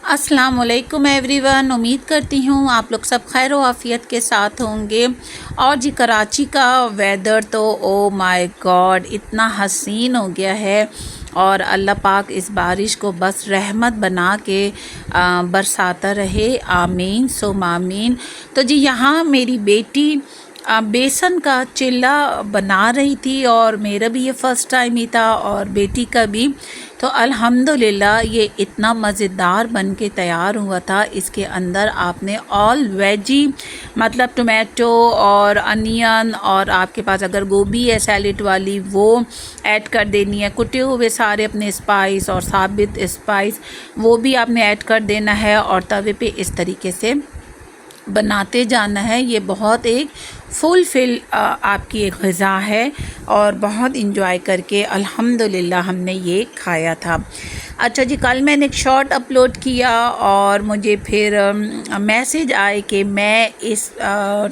अस्सलाम वालेकुम एवरीवन। उम्मीद करती हूँ आप लोग सब खैर व आफ़ियत के साथ होंगे। और जी कराची का वेदर तो ओ माय गॉड इतना हसीन हो गया है, और अल्लाह पाक इस बारिश को बस रहमत बना के बरसाता रहे, आमीन सुम आमीन। तो जी यहाँ मेरी बेटी बेसन का चिल्ला बना रही थी, और मेरा भी ये फ़र्स्ट टाइम ही था और बेटी का भी। तो अल्हम्दुलिल्लाह ये इतना मज़ेदार बन के तैयार हुआ था। इसके अंदर आपने ऑल वेजी मतलब टोमेटो और अनियन, और आपके पास अगर गोभी है सैलेड वाली वो ऐड कर देनी है, कुटे हुए सारे अपने स्पाइस और साबित स्पाइस वो भी आपने ऐड कर देना है, और तवे पे इस तरीके से बनाते जाना है। ये बहुत एक फुलफिल आपकी एक ग़िज़ा है, और बहुत इंजॉय करके अल्हम्दुलिल्लाह हमने ये खाया था। अच्छा जी, कल मैंने एक शॉर्ट अपलोड किया और मुझे फिर मैसेज आए कि मैं इस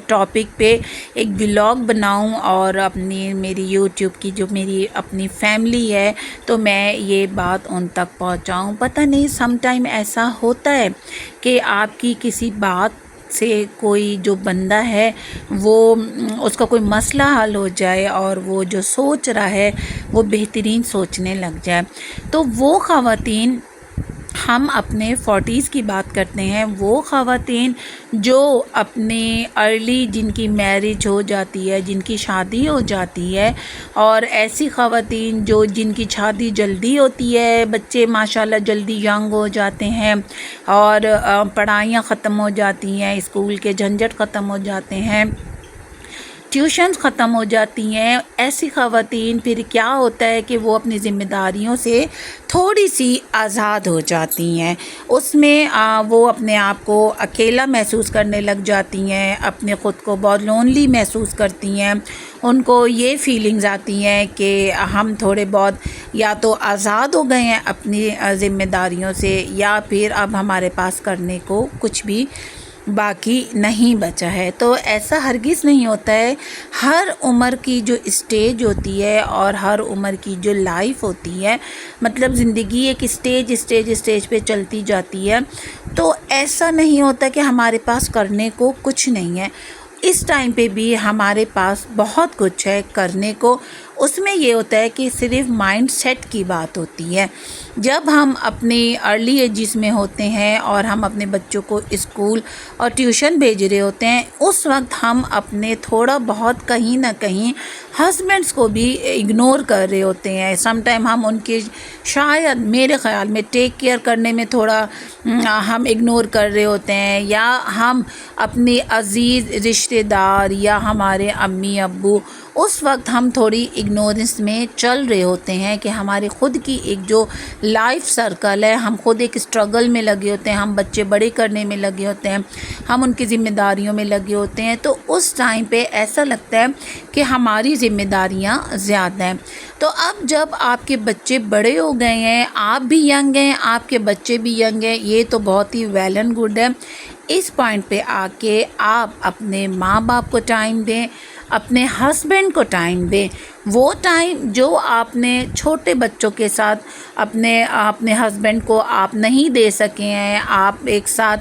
टॉपिक पे एक व्लॉग बनाऊं, और अपनी मेरी यूट्यूब की जो मेरी अपनी फैमिली है तो मैं ये बात उन तक पहुंचाऊं। पता नहीं सम टाइम ऐसा होता है कि आपकी किसी बात से कोई जो बंदा है वो उसका कोई मसला हल हो जाए, और वो जो सोच रहा है वो बेहतरीन सोचने लग जाए। तो वो ख़वातीन, हम अपने 40s की बात करते हैं, वो ख़वातीन जो अपने अर्ली जिनकी मैरिज हो जाती है, जिनकी शादी हो जाती है, और ऐसी ख़वातीन जो जिनकी शादी जल्दी होती है, बच्चे माशाल्लाह जल्दी यंग हो जाते हैं, और पढ़ाइयाँ ख़त्म हो जाती हैं, स्कूल के झंझट ख़त्म हो जाते हैं, ट्यूशन्स ख़त्म हो जाती हैं। ऐसी ख़वातीन फिर क्या होता है कि वो अपनी ज़िम्मेदारियों से थोड़ी सी आज़ाद हो जाती हैं। उसमें वो अपने आप को अकेला महसूस करने लग जाती हैं, अपने ख़ुद को बहुत लोनली महसूस करती हैं। उनको ये फीलिंग्स आती हैं कि हम थोड़े बहुत या तो आज़ाद हो गए हैं अपनी ज़िम्मेदारियों से, या फिर अब हमारे पास करने को कुछ भी बाकी नहीं बचा है। तो ऐसा हरगिज़ नहीं होता है। हर उम्र की जो स्टेज होती है और हर उम्र की जो लाइफ होती है, मतलब ज़िंदगी एक स्टेज पे चलती जाती है। तो ऐसा नहीं होता कि हमारे पास करने को कुछ नहीं है। इस टाइम पे भी हमारे पास बहुत कुछ है करने को। उसमें ये होता है कि सिर्फ माइंड सेट की बात होती है। जब हम अपनी अर्ली एजिस में होते हैं और हम अपने बच्चों को स्कूल और ट्यूशन भेज रहे होते हैं, उस वक्त हम अपने थोड़ा बहुत कहीं ना कहीं हस्बैंड्स को भी इग्नोर कर रहे होते हैं। सम टाइम हम उनके शायद मेरे ख़्याल में टेक केयर करने में थोड़ा हम इग्नोर कर रहे होते हैं, या हम अपने अज़ीज़ रिश्तेदार या हमारे अम्मी अब्बू उस वक्त हम थोड़ी इग्नोरेंस में चल रहे होते हैं कि हमारे ख़ुद की एक जो लाइफ सर्कल है, हम ख़ुद एक स्ट्रगल में लगे होते हैं, हम बच्चे बड़े करने में लगे होते हैं, हम उनकी ज़िम्मेदारियों में लगे होते हैं। तो उस टाइम पे ऐसा लगता है कि हमारी ज़िम्मेदारियां ज़्यादा हैं। तो अब जब आपके बच्चे बड़े हो गए हैं, आप भी यंग हैं, आपके बच्चे भी यंग हैं, ये तो बहुत ही वेल एंड गुड है। इस पॉइंट पे आके आप अपने माँ बाप को टाइम दें, अपने हस्बैंड को टाइम दें। वो टाइम जो आपने छोटे बच्चों के साथ अपने हस्बैंड को आप नहीं दे सके हैं, आप एक साथ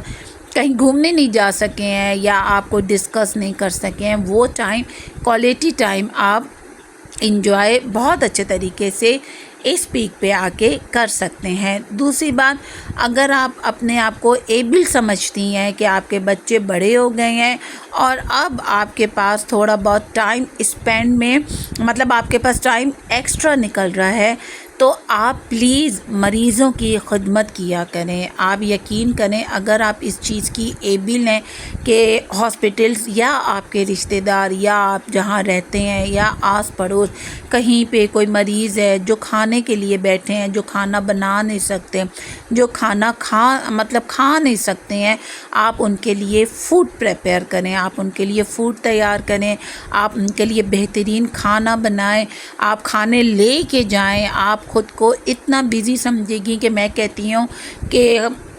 कहीं घूमने नहीं जा सके हैं, या आपको डिस्कस नहीं कर सके हैं, वो टाइम क्वालिटी टाइम आप इंजॉय बहुत अच्छे तरीके से इस पीक पे आके कर सकते हैं। दूसरी बात, अगर आप अपने आप को एबल समझती हैं कि आपके बच्चे बड़े हो गए हैं और अब आपके पास थोड़ा बहुत टाइम स्पेंड में मतलब आपके पास टाइम एक्स्ट्रा निकल रहा है, तो आप प्लीज़ मरीज़ों की खिदमत किया करें। आप यकीन करें, अगर आप इस चीज़ की एबल हैं कि हॉस्पिटल्स या आपके रिश्तेदार या आप जहाँ रहते हैं या आस पड़ोस कहीं पे कोई मरीज़ है जो खाने के लिए बैठे हैं, जो खाना बना नहीं सकते, जो खाना खा नहीं सकते हैं, आप उनके लिए फ़ूड प्रिपेयर करें, आप उनके लिए फ़ूड तैयार करें, आप उनके लिए बेहतरीन खाना बनाएं, आप खाने ले के जाएं। आप ख़ुद को इतना बिज़ी समझेगी कि मैं कहती हूँ कि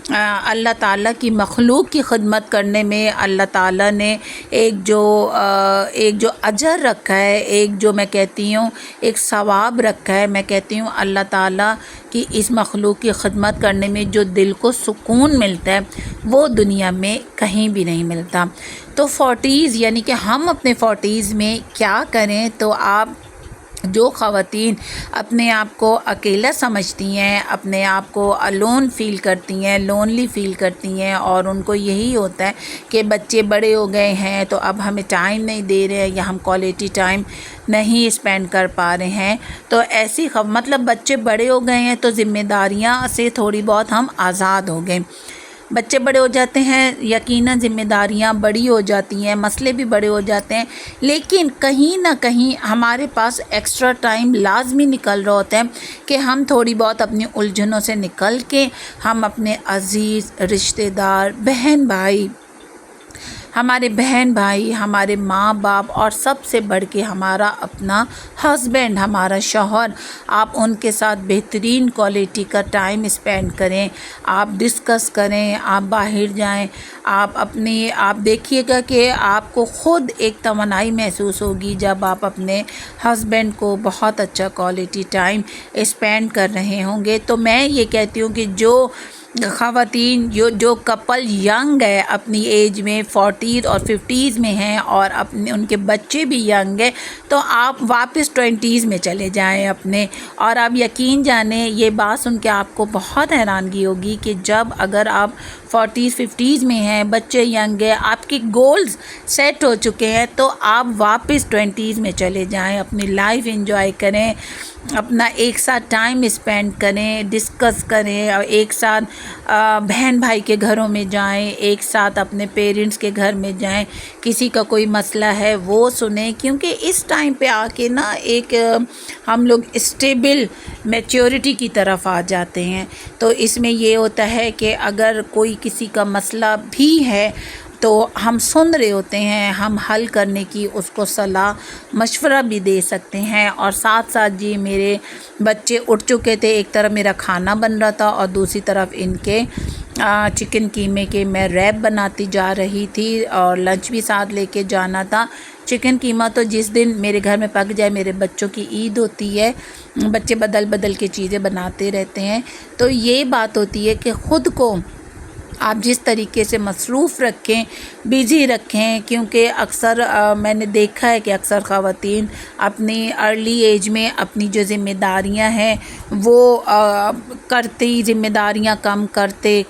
اللہ تعالیٰ کی مخلوق کی خدمت کرنے میں اللہ تعالیٰ نے ایک جو اجر رکھا ہے، ایک جو میں کہتی ہوں ایک ثواب رکھا ہے، میں کہتی ہوں اللہ تعالیٰ کی اس مخلوق کی خدمت کرنے میں جو دل کو سکون ملتا ہے وہ دنیا میں کہیں بھی نہیں ملتا۔ تو 40s یعنی کہ ہم اپنے 40s میں کیا کریں؟ تو آپ جو خواتین اپنے آپ کو اکیلا سمجھتی ہیں، اپنے آپ کو الون فیل کرتی ہیں، لونلی فیل کرتی ہیں، اور ان کو یہی ہوتا ہے کہ بچے بڑے ہو گئے ہیں تو اب ہمیں ٹائم نہیں دے رہے ہیں یا ہم کوالٹی ٹائم نہیں اسپینڈ کر پا رہے ہیں، تو ایسی مطلب بچے بڑے ہو گئے ہیں تو ذمہ داریاں سے تھوڑی بہت ہم آزاد ہو گئے۔ بچے بڑے ہو جاتے ہیں، یقیناً ذمہ داریاں بڑی ہو جاتی ہیں، مسئلے بھی بڑے ہو جاتے ہیں، لیکن کہیں نہ کہیں ہمارے پاس ایکسٹرا ٹائم لازمی نکل رہا ہوتا ہے کہ ہم تھوڑی بہت اپنی الجھنوں سے نکل کے ہم اپنے عزیز رشتہ دار، بہن بھائی، ہمارے ماں باپ، اور سب سے بڑھ کے ہمارا اپنا ہسبینڈ، ہمارا شوہر، آپ ان کے ساتھ بہترین کوالٹی کا ٹائم اسپینڈ کریں، آپ ڈسکس کریں، آپ باہر جائیں، آپ دیکھیے گا کہ آپ کو خود ایک توانائی محسوس ہوگی جب آپ اپنے ہسبینڈ کو بہت اچھا کوالٹی ٹائم اسپینڈ کر رہے ہوں گے۔ تو میں یہ کہتی ہوں کہ جو خواتین جو کپل ینگ ہے اپنی ایج میں 40s اور 50s میں ہیں، اور ان کے بچے بھی ینگ ہیں، تو آپ واپس 20s میں چلے جائیں اپنے، اور آپ یقین جانیں یہ بات سن کے آپ کو بہت حیرانگی ہوگی کہ جب اگر آپ 40s 50s میں ہیں، بچے ینگ ہیں، آپ کے گولز سیٹ ہو چکے ہیں، تو آپ واپس 20s میں چلے جائیں، اپنی لائف انجوائے کریں، اپنا ایک ساتھ ٹائم اسپینڈ کریں، ڈسکس کریں، اور ایک ساتھ بہن بھائی کے گھروں میں جائیں، ایک ساتھ اپنے پیرنٹس کے گھر میں جائیں، کسی کا کوئی مسئلہ ہے وہ سنیں، کیونکہ اس ٹائم پہ آ کے نا ایک ہم لوگ اسٹیبل میچورٹی کی طرف آ جاتے ہیں۔ تو اس میں یہ ہوتا ہے کہ اگر کوئی کسی کا مسئلہ بھی ہے تو ہم سن رہے ہوتے ہیں، ہم حل کرنے کی اس کو صلاح مشورہ بھی دے سکتے ہیں، اور ساتھ ساتھ جی میرے بچے اٹھ چکے تھے، ایک طرف میرا کھانا بن رہا تھا اور دوسری طرف ان کے چکن قیمے کے میں ریپ بناتی جا رہی تھی، اور لنچ بھی ساتھ لے کے جانا تھا۔ چکن قیمہ تو جس دن میرے گھر میں پک جائے، میرے بچوں کی عید ہوتی ہے، بچے بدل کے چیزیں بناتے رہتے ہیں، تو یہ بات ہوتی ہے کہ خود کو آپ جس طریقے سے مصروف رکھیں، بیزی رکھیں، کیونکہ اکثر میں نے دیکھا ہے کہ اکثر خواتین اپنی ارلی ایج میں اپنی جو ذمہ داریاں ہیں وہ ذمہ داریاں کم کرتے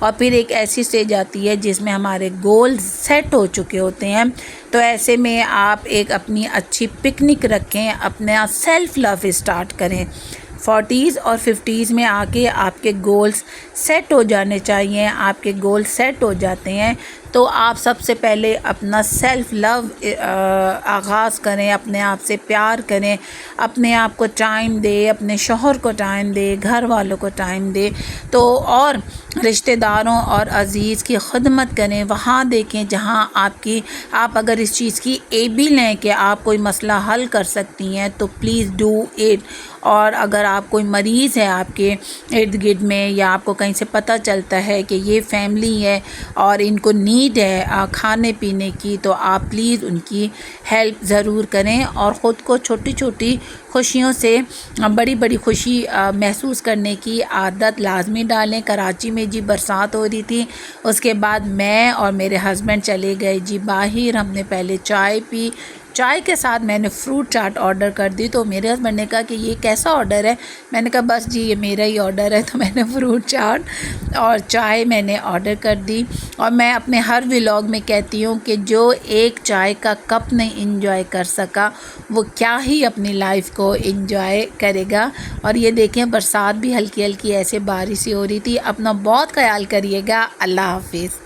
اور پھر ایک ایسی اسٹیج آتی ہے جس میں ہمارے گولز سیٹ ہو چکے ہوتے ہیں، تو ایسے میں آپ ایک اپنی اچھی پکنک رکھیں، اپنا سیلف لو اسٹارٹ کریں۔ 40s اور 50s میں آ کے آپ کے گولز سیٹ ہو جانے چاہیے، آپ کے گول سیٹ ہو جاتے ہیں تو آپ سب سے پہلے اپنا سیلف لو آغاز کریں، اپنے آپ سے پیار کریں، اپنے آپ کو ٹائم دے، اپنے شوہر کو ٹائم دے، گھر والوں کو ٹائم دے، تو اور رشتہ داروں اور عزیز کی خدمت کریں، وہاں دیکھیں جہاں آپ اگر اس چیز کی ایبل ہیں کہ آپ کوئی مسئلہ حل کر سکتی ہیں تو پلیز ڈو اٹ، اور اگر آپ کوئی مریض ہے آپ کے ارد گرد میں، یا آپ کو کہیں سے پتہ چلتا ہے کہ یہ فیملی ہے اور ان کو نیڈ ہے کھانے پینے کی، تو آپ پلیز ان کی ہیلپ ضرور کریں، اور خود کو چھوٹی چھوٹی خوشیوں سے بڑی بڑی خوشی محسوس کرنے کی عادت لازمی ڈالیں۔ کراچی میں جی برسات ہو رہی تھی، اس کے بعد میں اور میرے ہسبینڈ چلے گئے جی باہر، ہم نے پہلے چائے پی، چائے کے ساتھ میں نے فروٹ چاٹ آرڈر کر دی، تو میرے ہسبینڈ نے کہا کہ یہ کیسا آرڈر ہے؟ میں نے کہا بس جی یہ میرا ہی آرڈر ہے، تو میں نے فروٹ چاٹ اور چائے میں نے آرڈر کر دی، اور میں اپنے ہر ولاگ میں کہتی ہوں کہ جو ایک چائے کا کپ نہیں انجوائے کر سکا وہ کیا ہی اپنی لائف کو انجوائے کرے گا۔ اور یہ دیکھیں برسات بھی ہلکی ہلکی ایسے بارش ہی ہو رہی تھی۔ اپنا بہت خیال کریے گا، اللہ حافظ۔